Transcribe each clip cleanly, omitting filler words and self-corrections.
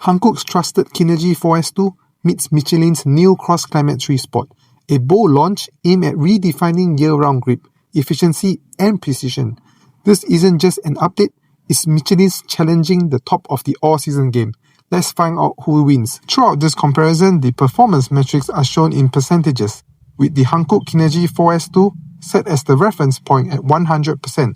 Hankook's trusted Kinergy 4S2 meets Michelin's new CrossClimate 3 Sport, a bold launch aimed at redefining year-round grip, efficiency and precision. This isn't just an update, it's Michelin's challenging the top of the all-season game. Let's find out who wins. Throughout this comparison, the performance metrics are shown in percentages, with the Hankook Kinergy 4S2 set as the reference point at 100%.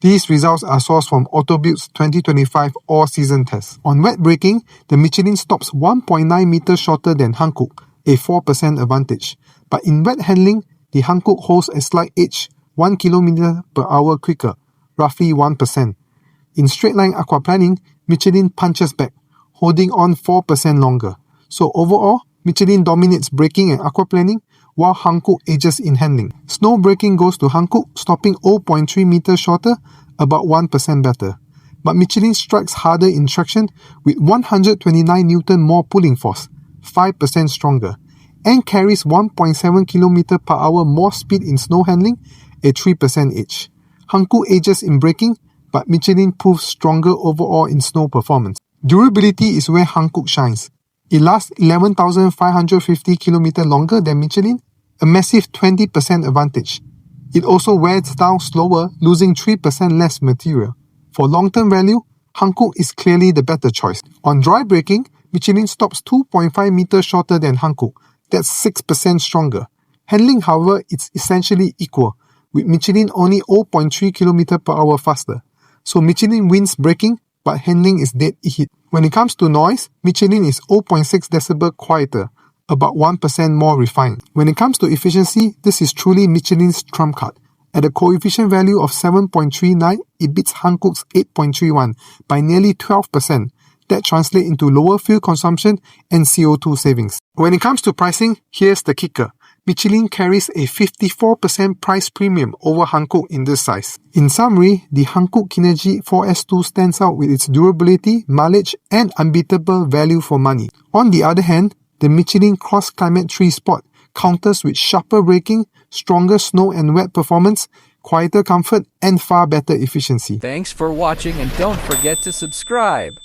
These results are sourced from Autobuild's 2025 all-season test. On wet braking, the Michelin stops 1.9 meters shorter than Hankook, a 4% advantage. But in wet handling, the Hankook holds a slight edge, 1 km per hour quicker, roughly 1%. In straight-line aquaplaning, Michelin punches back, holding on 4% longer. So overall, Michelin dominates braking and aquaplaning, while Hankook edges in handling. Snow braking goes to Hankook, stopping 0.3 meters shorter, about 1% better. But Michelin strikes harder in traction with 129 Newton more pulling force, 5% stronger, and carries 1.7 km per hour more speed in snow handling, a 3% edge. Hankook edges in braking, but Michelin proves stronger overall in snow performance. Durability is where Hankook shines. It lasts 11,550 km longer than Michelin, a massive 20% advantage. It also wears down slower, losing 3% less material. For long-term value, Hankook is clearly the better choice. On dry braking, Michelin stops 2.5 meters shorter than Hankook. That's 6% stronger. Handling, however, it's essentially equal, with Michelin only 0.3 km per hour faster. So Michelin wins braking, but handling is dead heat. When it comes to noise, Michelin is 0.6 dB quieter, about 1% more refined. When it comes to efficiency, this is truly Michelin's trump card. At a coefficient value of 7.39, it beats Hankook's 8.31 by nearly 12%. That translates into lower fuel consumption and CO2 savings. When it comes to pricing, here's the kicker. Michelin carries a 54% price premium over Hankook in this size. In summary, the Hankook Kinergy 4S2 stands out with its durability, mileage, and unbeatable value for money. On the other hand, the Michelin CrossClimate 3 Sport counters with sharper braking, stronger snow and wet performance, quieter comfort, and far better efficiency. Thanks for watching, and don't forget to subscribe.